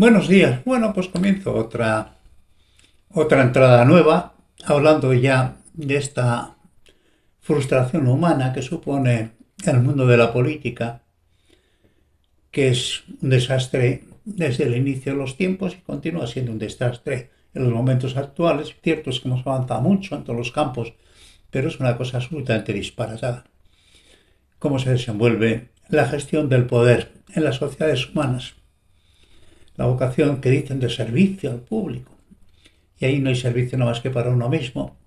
Buenos días. Bueno, pues comienzo otra entrada nueva, hablando ya de esta frustración humana que supone el mundo de la política, que es un desastre desde el inicio de los tiempos y continúa siendo un desastre en los momentos actuales. Cierto es que hemos avanzado mucho en todos los campos, pero es una cosa absolutamente disparatada. Cómo se desenvuelve la gestión del poder en las sociedades humanas, la vocación que dicen de servicio al público. Y ahí no hay servicio nada más que para uno mismo,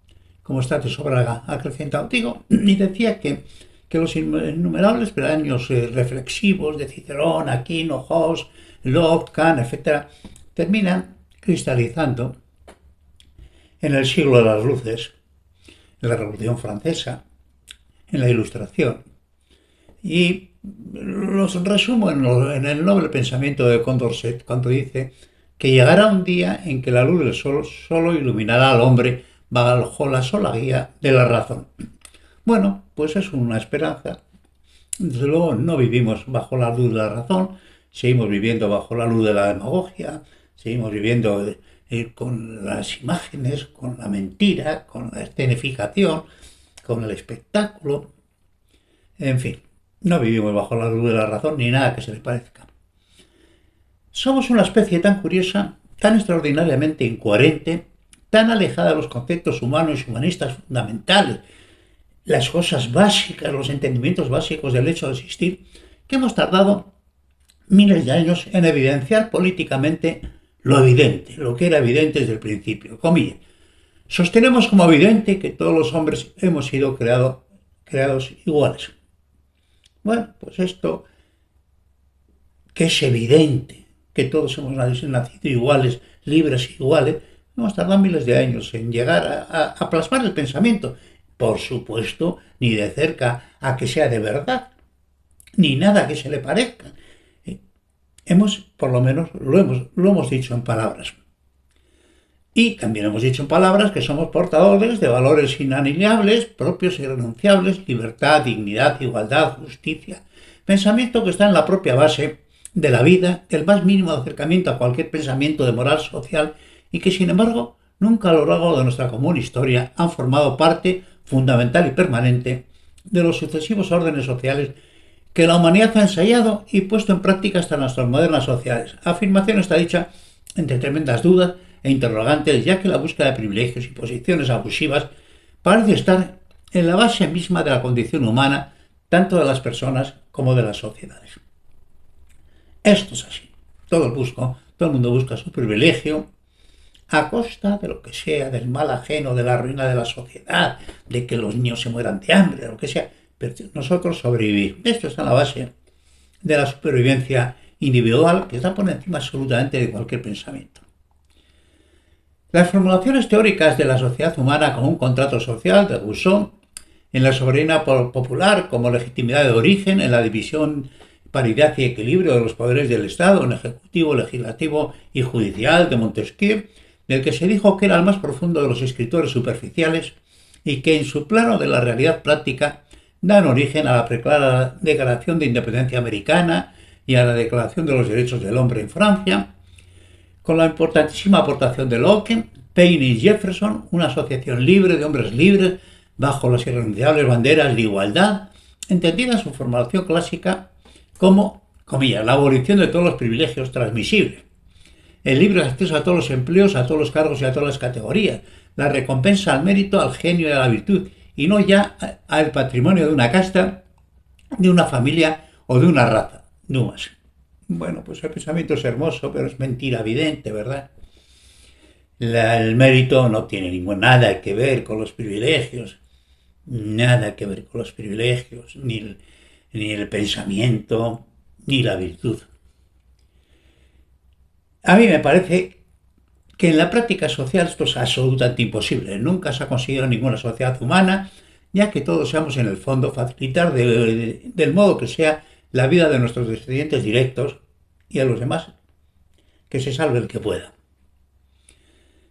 como está de sobra acrecentado. Digo, y decía que los innumerables peldaños reflexivos de Cicerón, Aquino, Hobbes, Locke, Kant, etc., terminan cristalizando en el siglo de las luces, en la Revolución Francesa, en la Ilustración. Y los resumo en el noble pensamiento de Condorcet, cuando dice que llegará un día en que la luz del sol solo iluminará al hombre bajo la sola guía de la razón. Bueno, pues es una esperanza. Desde luego no vivimos bajo la luz de la razón, seguimos viviendo bajo la luz de la demagogia, seguimos viviendo con las imágenes, con la mentira, con la escenificación, con el espectáculo, en fin. No vivimos bajo la luz de la razón ni nada que se le parezca. Somos una especie tan curiosa, tan extraordinariamente incoherente, tan alejada de los conceptos humanos y humanistas fundamentales, las cosas básicas, los entendimientos básicos del hecho de existir, que hemos tardado miles de años en evidenciar políticamente lo evidente, lo que era evidente desde el principio. Comillas. Sostenemos como evidente que todos los hombres hemos sido creados iguales. Bueno, pues esto, que es evidente, que todos hemos nacido iguales, libres e iguales, hemos tardado miles de años en llegar a plasmar el pensamiento. Por supuesto, ni de cerca a que sea de verdad, ni nada que se le parezca. Por lo menos, lo hemos dicho en palabras. Y también hemos dicho en palabras que somos portadores de valores inalienables, propios e irrenunciables: libertad, dignidad, igualdad, justicia. Pensamiento que está en la propia base de la vida, del más mínimo acercamiento a cualquier pensamiento de moral social, y que, sin embargo, nunca a lo largo de nuestra común historia han formado parte fundamental y permanente de los sucesivos órdenes sociales que la humanidad ha ensayado y puesto en práctica hasta nuestras modernas sociedades. Afirmación está dicha entre tremendas dudas e interrogantes, ya que la búsqueda de privilegios y posiciones abusivas parece estar en la base misma de la condición humana, tanto de las personas como de las sociedades. Esto es así. Todo el mundo busca su privilegio a costa de lo que sea, del mal ajeno, de la ruina de la sociedad, de que los niños se mueran de hambre, de lo que sea. Pero nosotros sobrevivir. Esto está en la base de la supervivencia individual, que está por encima absolutamente de cualquier pensamiento. Las formulaciones teóricas de la sociedad humana como un contrato social de Rousseau, en la soberanía popular como legitimidad de origen, en la división, paridad y equilibrio de los poderes del Estado, en ejecutivo, legislativo y judicial, de Montesquieu, del que se dijo que era el más profundo de los escritores superficiales y que en su plano de la realidad práctica dan origen a la preclara Declaración de Independencia Americana y a la Declaración de los Derechos del Hombre en Francia, con la importantísima aportación de Locke, Paine y Jefferson, una asociación libre de hombres libres bajo las irrenunciables banderas de igualdad, entendida en su formulación clásica como, comillas, la abolición de todos los privilegios transmisibles, el libre acceso a todos los empleos, a todos los cargos y a todas las categorías, la recompensa al mérito, al genio y a la virtud, y no ya al patrimonio de una casta, de una familia o de una raza, no más. Bueno, pues el pensamiento es hermoso, pero es mentira evidente, ¿verdad? El mérito no tiene nada que ver con los privilegios, nada que ver con los privilegios, ni el pensamiento, ni la virtud. A mí me parece que en la práctica social esto es absolutamente imposible. Nunca se ha conseguido en ninguna sociedad humana, ya que todos seamos en el fondo facilitar del modo que sea la vida de nuestros descendientes directos y a los demás que se salve el que pueda.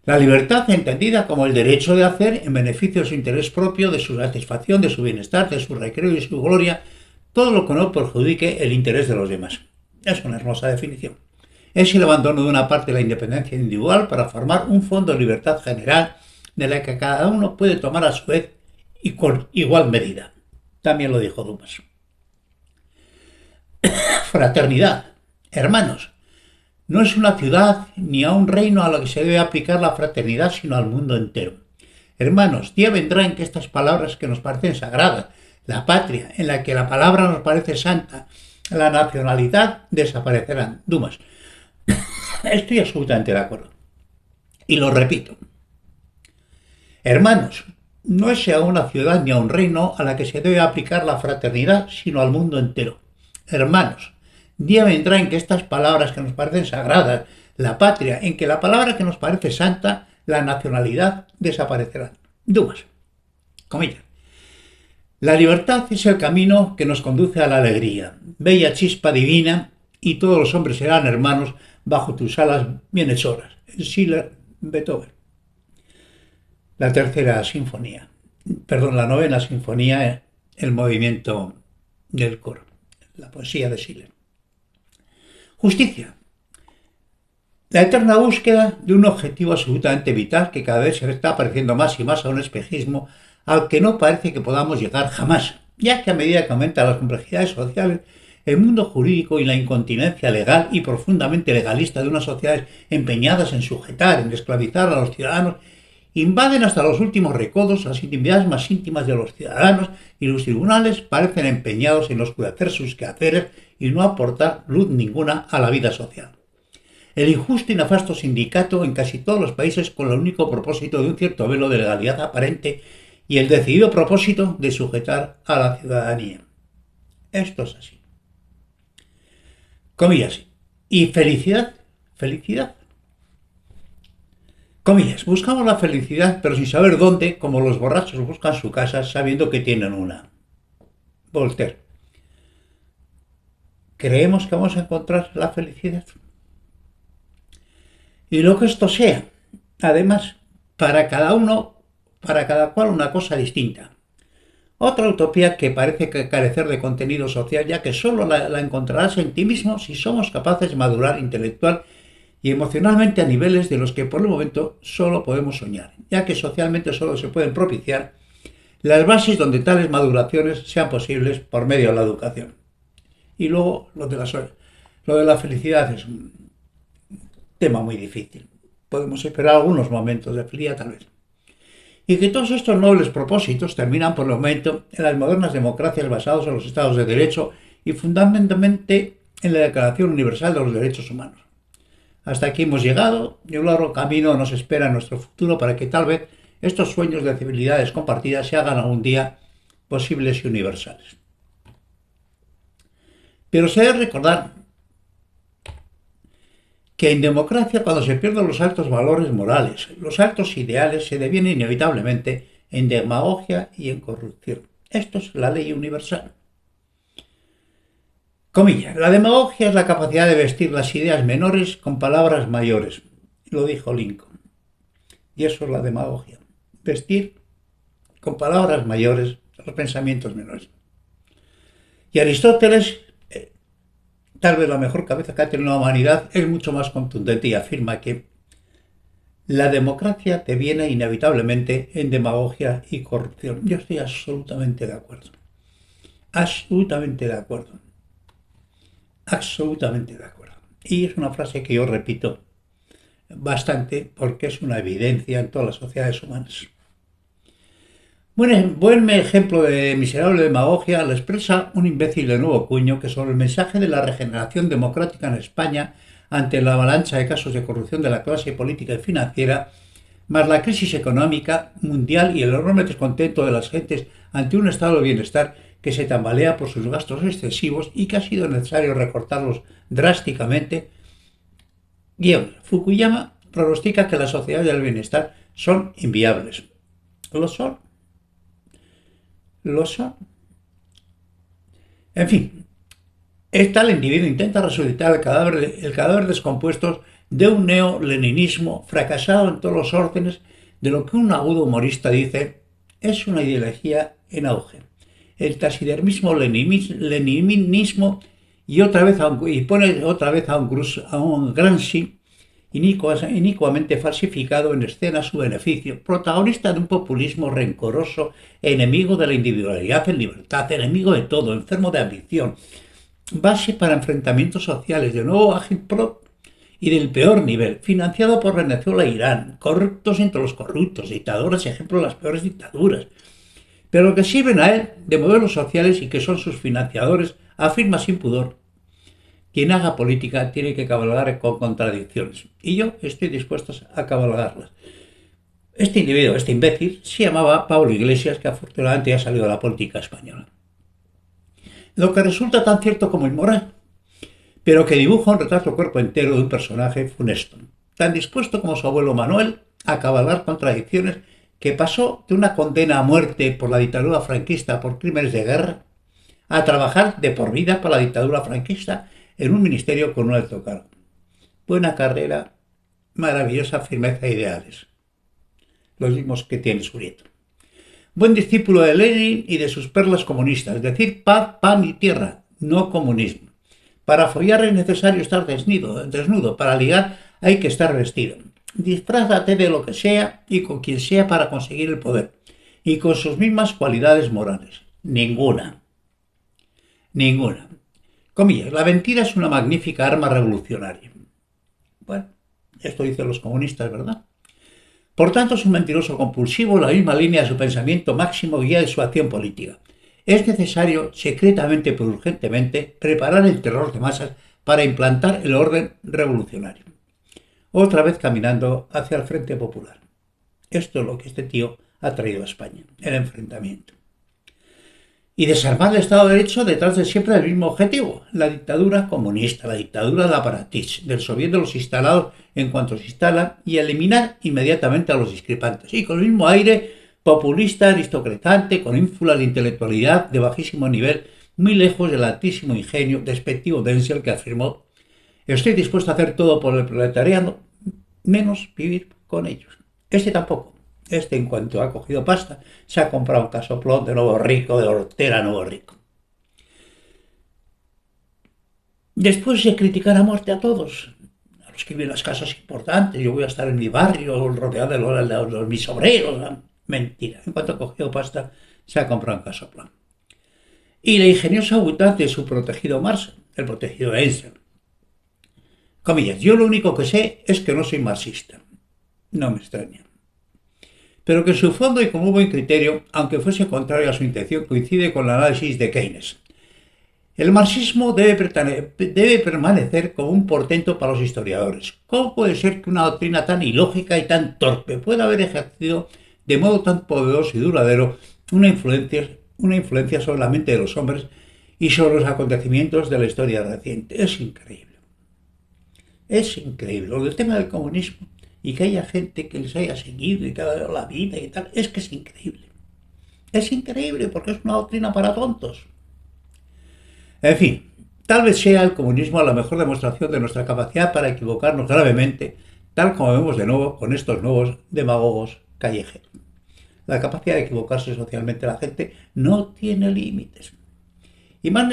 La libertad entendida como el derecho de hacer en beneficio de su interés propio, de su satisfacción, de su bienestar, de su recreo y su gloria, todo lo que no perjudique el interés de los demás. Es una hermosa definición. es el abandono de una parte de la independencia individual para formar un fondo de libertad general de la que cada uno puede tomar a su vez y con igual medida. También lo dijo Dumas. Fraternidad. Hermanos, no es una ciudad ni a un reino a lo que se debe aplicar la fraternidad, sino al mundo entero. Hermanos, día vendrá en que estas palabras que nos parecen sagradas, la patria, en la que la palabra nos parece santa, la nacionalidad, desaparecerán. Dumas. Estoy absolutamente de acuerdo. Y lo repito. Hermanos, no es a una ciudad ni a un reino a la que se debe aplicar la fraternidad, sino al mundo entero. Hermanos, día vendrá en que estas palabras que nos parecen sagradas, la patria, en que la palabra que nos parece santa, la nacionalidad, desaparecerán. Dumas. Comillas. La libertad es el camino que nos conduce a la alegría, bella chispa divina, y todos los hombres serán hermanos bajo tus alas bienhechoras. Schiller, Beethoven. La novena sinfonía, el movimiento del coro, la poesía de Schiller. Justicia. La eterna búsqueda de un objetivo absolutamente vital que cada vez se está pareciendo más y más a un espejismo al que no parece que podamos llegar jamás, ya que a medida que aumentan las complejidades sociales, el mundo jurídico y la incontinencia legal y profundamente legalista de unas sociedades empeñadas en sujetar, en esclavizar a los ciudadanos, invaden hasta los últimos recodos las intimidades más íntimas de los ciudadanos y los tribunales parecen empeñados en oscurecer sus quehaceres y no aportar luz ninguna a la vida social. El injusto y nefasto sindicato en casi todos los países con el único propósito de un cierto velo de legalidad aparente y el decidido propósito de sujetar a la ciudadanía. Esto es así. Comillas. ¿Y felicidad? Felicidad. Comillas. Buscamos la felicidad, pero sin saber dónde, como los borrachos buscan su casa sabiendo que tienen una. Voltaire. ¿Creemos que vamos a encontrar la felicidad? Y lo que esto sea, además, para cada cual una cosa distinta. Otra utopía que parece carecer de contenido social, ya que solo la encontrarás en ti mismo si somos capaces de madurar intelectual y emocionalmente a niveles de los que por el momento solo podemos soñar, ya que socialmente solo se pueden propiciar las bases donde tales maduraciones sean posibles por medio de la educación. Y luego lo de la felicidad es un tema muy difícil. Podemos esperar algunos momentos de felicidad tal vez. Y que todos estos nobles propósitos terminan por el momento en las modernas democracias basadas en los estados de derecho y fundamentalmente en la Declaración Universal de los Derechos Humanos. Hasta aquí hemos llegado y un largo camino nos espera en nuestro futuro para que tal vez estos sueños de civilidades compartidas se hagan algún día posibles y universales. Pero se debe recordar que en democracia, cuando se pierden los altos valores morales, los altos ideales, se deviene inevitablemente en demagogia y en corrupción. Esto es la ley universal. Comillas. La demagogia es la capacidad de vestir las ideas menores con palabras mayores. Lo dijo Lincoln. Y eso es la demagogia. Vestir con palabras mayores los pensamientos menores. Y Aristóteles, tal vez la mejor cabeza que ha tenido la humanidad, es mucho más contundente y afirma que la democracia deviene inevitablemente en demagogia y corrupción. Yo estoy absolutamente de acuerdo. Absolutamente de acuerdo. Absolutamente de acuerdo. Y es una frase que yo repito bastante porque es una evidencia en todas las sociedades humanas. Buen ejemplo de miserable demagogia lo expresa un imbécil de nuevo cuño que sobre el mensaje de la regeneración democrática en España ante la avalancha de casos de corrupción de la clase política y financiera, más la crisis económica mundial y el enorme descontento de las gentes ante un estado de bienestar que se tambalea por sus gastos excesivos y que ha sido necesario recortarlos drásticamente. Guión. Fukuyama pronostica que las sociedades del bienestar son inviables. ¿Lo son? ¿Lo son? En fin, el individuo intenta resucitar el cadáver descompuesto de un neo-leninismo fracasado en todos los órdenes de lo que un agudo humorista dice es una ideología en auge. El taxidermismo leninismo y pone otra vez a un Gramsci inicuamente falsificado en escena a su beneficio, protagonista de un populismo rencoroso, enemigo de la individualidad en libertad, enemigo de todo, enfermo de ambición, base para enfrentamientos sociales de nuevo agitprop y del peor nivel, financiado por Venezuela e Irán, corruptos entre los corruptos, dictadores, ejemplo de las peores dictaduras, pero que sirven a él de modelos sociales y que son sus financiadores, afirma sin pudor. Quien haga política tiene que cabalgar con contradicciones, y yo estoy dispuesto a cabalgarlas. Este individuo, este imbécil, se llamaba Pablo Iglesias, que afortunadamente ya ha salido de la política española. Lo que resulta tan cierto como inmoral, pero que dibuja un retrato cuerpo entero de un personaje funesto, tan dispuesto como su abuelo Manuel a cabalgar contradicciones, que pasó de una condena a muerte por la dictadura franquista por crímenes de guerra a trabajar de por vida para la dictadura franquista en un ministerio con un alto cargo. Buena carrera, maravillosa firmeza de ideales, los mismos que tiene su nieto. Buen discípulo de Lenin y de sus perlas comunistas, es decir, paz, pan y tierra, no comunismo. Para follar es necesario estar desnudo, para ligar hay que estar vestido. Disfrázate de lo que sea y con quien sea para conseguir el poder, y con sus mismas cualidades morales. Ninguna. Comillas, la mentira es una magnífica arma revolucionaria. Bueno, esto dicen los comunistas, ¿verdad? Por tanto, es un mentiroso compulsivo, la misma línea de su pensamiento máximo guía de su acción política. Es necesario, secretamente pero urgentemente, preparar el terror de masas para implantar el orden revolucionario. Otra vez caminando hacia el Frente Popular. Esto es lo que este tío ha traído a España, el enfrentamiento. Y desarmar el Estado de Derecho detrás de siempre del mismo objetivo, la dictadura comunista, la dictadura del aparatich, del soviet de los instalados en cuanto se instalan, y eliminar inmediatamente a los discrepantes. Y con el mismo aire populista, aristocratante, con ínfulas de intelectualidad de bajísimo nivel, muy lejos del altísimo ingenio despectivo Denzel, que afirmó: estoy dispuesto a hacer todo por el proletariado, menos vivir con ellos. Este tampoco. Este, en cuanto ha cogido pasta, se ha comprado un casoplón de nuevo rico, de hortera nuevo rico. Después de criticar a muerte a todos, a los que viven en las casas importantes, yo voy a estar en mi barrio, rodeado de mis obreros. Mentira. En cuanto ha cogido pasta, se ha comprado un casoplón. Y la ingeniosa abundante de su protegido Marx, el protegido Denzel. Comillas, yo lo único que sé es que no soy marxista. No me extraña. Pero que en su fondo y con muy buen criterio, aunque fuese contrario a su intención, coincide con el análisis de Keynes. El marxismo debe permanecer como un portento para los historiadores. ¿Cómo puede ser que una doctrina tan ilógica y tan torpe pueda haber ejercido de modo tan poderoso y duradero una influencia sobre la mente de los hombres y sobre los acontecimientos de la historia reciente? Es increíble. Es increíble. Lo del tema del comunismo y que haya gente que les haya seguido y que haya dado la vida y tal, es que es increíble. Es increíble porque es una doctrina para tontos. En fin, tal vez sea el comunismo la mejor demostración de nuestra capacidad para equivocarnos gravemente, tal como vemos de nuevo con estos nuevos demagogos callejeros. La capacidad de equivocarse socialmente la gente no tiene límites. Y más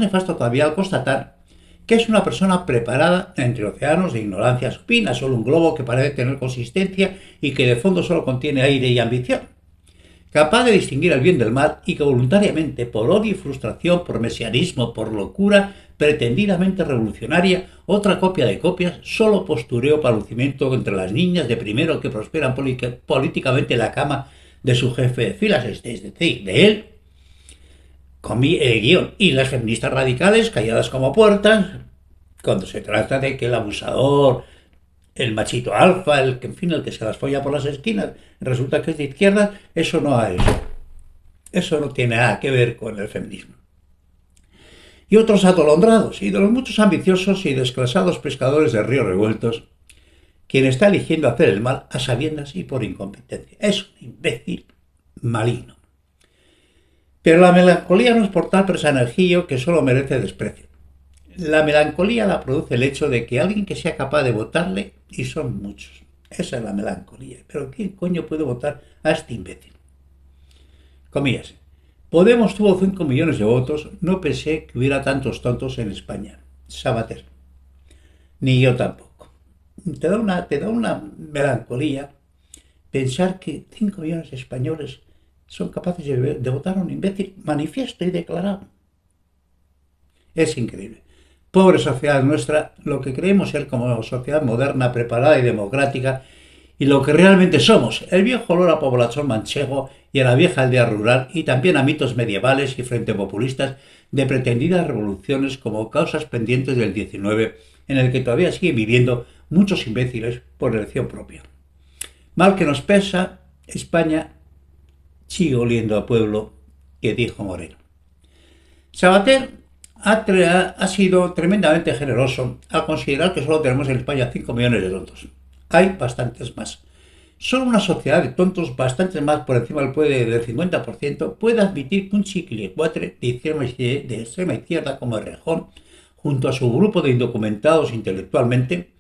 nefasto todavía al constatar que es una persona preparada entre océanos de ignorancia supina, solo un globo que parece tener consistencia y que de fondo solo contiene aire y ambición. Capaz de distinguir el bien del mal y que voluntariamente, por odio y frustración, por mesianismo, por locura pretendidamente revolucionaria, otra copia de copias, solo postureo para lucimiento entre las niñas de primero que prosperan políticamente en la cama de su jefe de filas, es decir, de él, guión, y las feministas radicales calladas como puertas, cuando se trata de que el abusador, el machito alfa, el que se las folla por las esquinas, resulta que es de izquierda. Eso no tiene nada que ver con el feminismo. Y otros atolondrados, y de los muchos ambiciosos y desclasados pescadores de ríos revueltos, quien está eligiendo hacer el mal a sabiendas y por incompetencia. Es un imbécil maligno. Pero la melancolía no es por tal personajillo que solo merece desprecio. La melancolía la produce el hecho de que alguien que sea capaz de votarle, y son muchos, esa es la melancolía. Pero ¿quién coño puede votar a este imbécil? Comillas. Podemos tuvo 5 millones de votos, no pensé que hubiera tantos tontos en España. Sabater. Ni yo tampoco. Te da una melancolía pensar que 5 millones de españoles son capaces de votar a un imbécil manifiesto y declarado. Es increíble. Pobre sociedad nuestra, lo que creemos ser como sociedad moderna, preparada y democrática, y lo que realmente somos, el viejo olor a población manchego y a la vieja aldea rural, y también a mitos medievales y frente populistas de pretendidas revoluciones como causas pendientes del 19, en el que todavía siguen viviendo muchos imbéciles por elección propia. Mal que nos pesa, España sigue oliendo a pueblo, que dijo Moreno. Sabater ha sido tremendamente generoso al considerar que solo tenemos en España 5 millones de tontos. Hay bastantes más. Solo una sociedad de tontos, bastante más por encima del 50%, puede admitir que un chiquilicuatre de extrema izquierda como Errejón, junto a su grupo de indocumentados intelectualmente,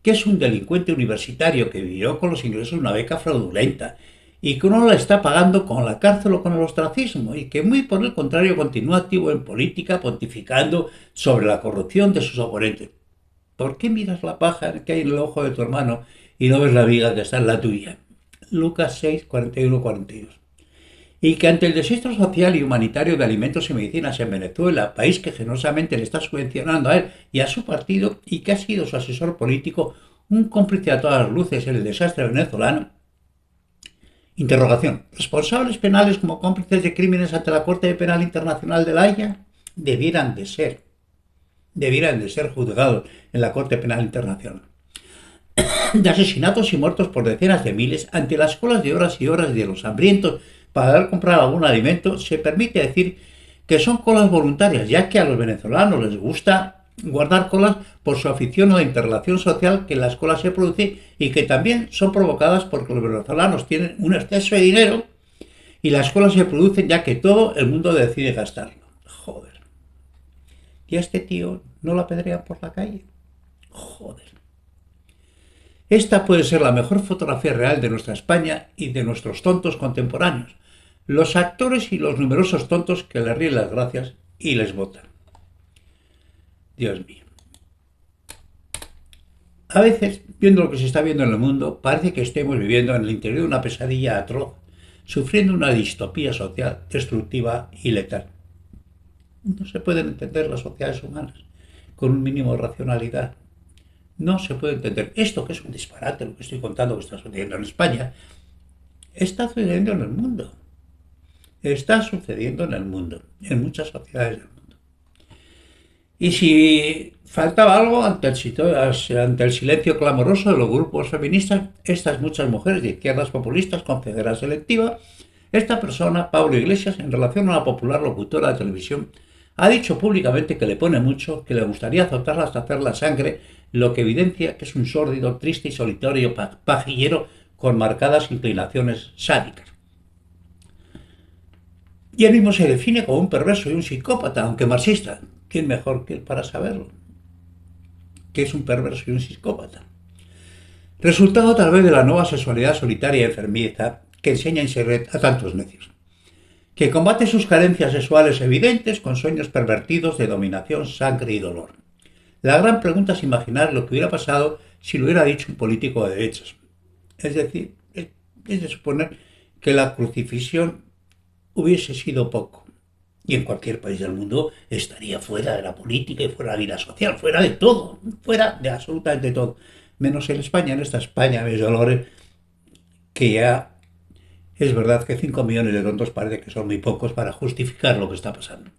que es un delincuente universitario que vivió con los ingresos de una beca fraudulenta y que uno la está pagando con la cárcel o con el ostracismo, y que muy por el contrario continúa activo en política pontificando sobre la corrupción de sus oponentes. ¿Por qué miras la paja que hay en el ojo de tu hermano y no ves la viga que está en la tuya? Lucas 6, 41, 42. Y que ante el desastre social y humanitario de alimentos y medicinas en Venezuela, país que generosamente le está subvencionando a él y a su partido y que ha sido su asesor político, un cómplice a todas las luces en el desastre venezolano. Interrogación. ¿Responsables penales como cómplices de crímenes ante la Corte Penal Internacional de La Haya? Debieran de ser juzgados en la Corte Penal Internacional. De asesinatos y muertos por decenas de miles, ante las colas de horas y horas de los hambrientos para dar comprar algún alimento, se permite decir que son colas voluntarias, ya que a los venezolanos les gusta guardar colas por su afición o la interrelación social que en las colas se produce, y que también son provocadas porque los venezolanos tienen un exceso de dinero y las colas se producen ya que todo el mundo decide gastarlo. Joder. ¿Y a este tío no lo apedrean por la calle? Joder. Esta puede ser la mejor fotografía real de nuestra España y de nuestros tontos contemporáneos, los actores y los numerosos tontos que le ríen las gracias y les votan. Dios mío. A veces, viendo lo que se está viendo en el mundo, parece que estemos viviendo en el interior de una pesadilla atroz, sufriendo una distopía social destructiva y letal. No se pueden entender las sociedades humanas con un mínimo de racionalidad. No se puede entender. Esto, que es un disparate, lo que estoy contando que está sucediendo en España, está sucediendo en el mundo. Está sucediendo en el mundo, en muchas sociedades del mundo. Y si faltaba algo ante el silencio clamoroso de los grupos feministas, estas muchas mujeres de izquierdas populistas con ceguera selectiva, esta persona, Pablo Iglesias, en relación a una popular locutora de televisión, ha dicho públicamente que le pone mucho, que le gustaría azotarla hasta hacer la sangre, lo que evidencia que es un sórdido, triste y solitario pajillero con marcadas inclinaciones sádicas. Y él mismo se define como un perverso y un psicópata, aunque marxista. ¿Quién mejor que él para saberlo? Que es un perverso y un psicópata. Resultado tal vez de la nueva sexualidad solitaria y enfermiza que enseña en secreto a tantos necios, que combate sus carencias sexuales evidentes con sueños pervertidos de dominación, sangre y dolor. La gran pregunta es imaginar lo que hubiera pasado si lo hubiera dicho un político de derechas. Es decir, es de suponer que la crucifixión hubiese sido poco, y en cualquier país del mundo estaría fuera de la política y fuera de la vida social, fuera de todo, fuera de absolutamente todo, menos en España, en esta España de dolores, que ya es verdad que 5 millones de tontos parece que son muy pocos para justificar lo que está pasando.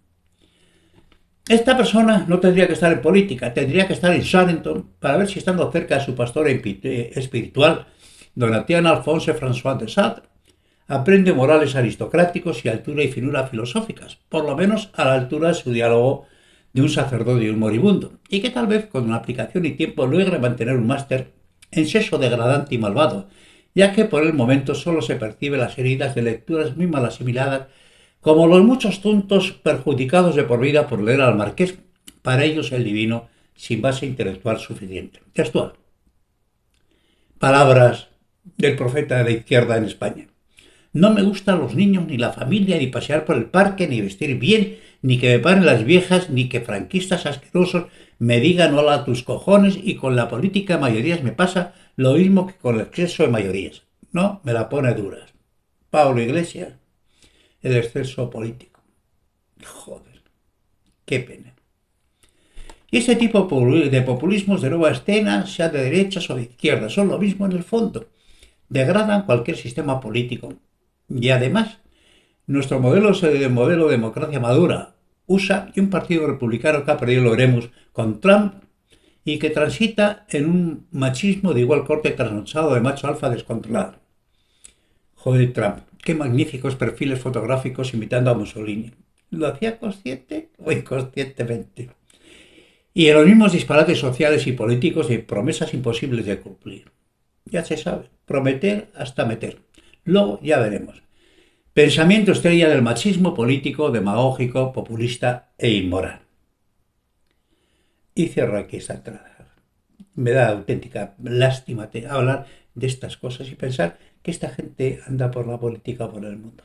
Esta persona no tendría que estar en política, tendría que estar en Charenton para ver si, estando cerca de su pastor espiritual, Donatien Alphonse François de Sade, aprende morales aristocráticos y altura y finura filosóficas, por lo menos a la altura de su diálogo de un sacerdote y un moribundo, y que tal vez con una aplicación y tiempo logre mantener un máster en sexo degradante y malvado, ya que por el momento solo se percibe las heridas de lecturas muy mal asimiladas, como los muchos tontos perjudicados de por vida por leer al Marqués, para ellos el divino, sin base intelectual suficiente. Textual. Palabras del profeta de la izquierda en España. No me gustan los niños, ni la familia, ni pasear por el parque, ni vestir bien, ni que me paren las viejas, ni que franquistas asquerosos me digan hola a tus cojones, y con la política de mayorías me pasa lo mismo que con el exceso de mayorías. No, me la pone duras. Pablo Iglesias, el exceso político. Joder, qué pena. Y este tipo de populismos de nueva escena, sea de derechas o de izquierdas, son lo mismo en el fondo. Degradan cualquier sistema político. Y además, nuestro modelo es el modelo de democracia madura, USA, y un partido republicano que ha perdido, lo veremos, con Trump, y que transita en un machismo de igual corte trasnochado de macho alfa descontrolado. Joder, Trump, qué magníficos perfiles fotográficos imitando a Mussolini. ¿Lo hacía consciente o inconscientemente? Y en los mismos disparates sociales y políticos de promesas imposibles de cumplir. Ya se sabe, prometer hasta meter. Luego ya veremos. Pensamiento estrella del machismo político, demagógico, populista e inmoral. Y cierro aquí esta entrada. Me da auténtica lástima hablar de estas cosas y pensar que esta gente anda por la política por el mundo.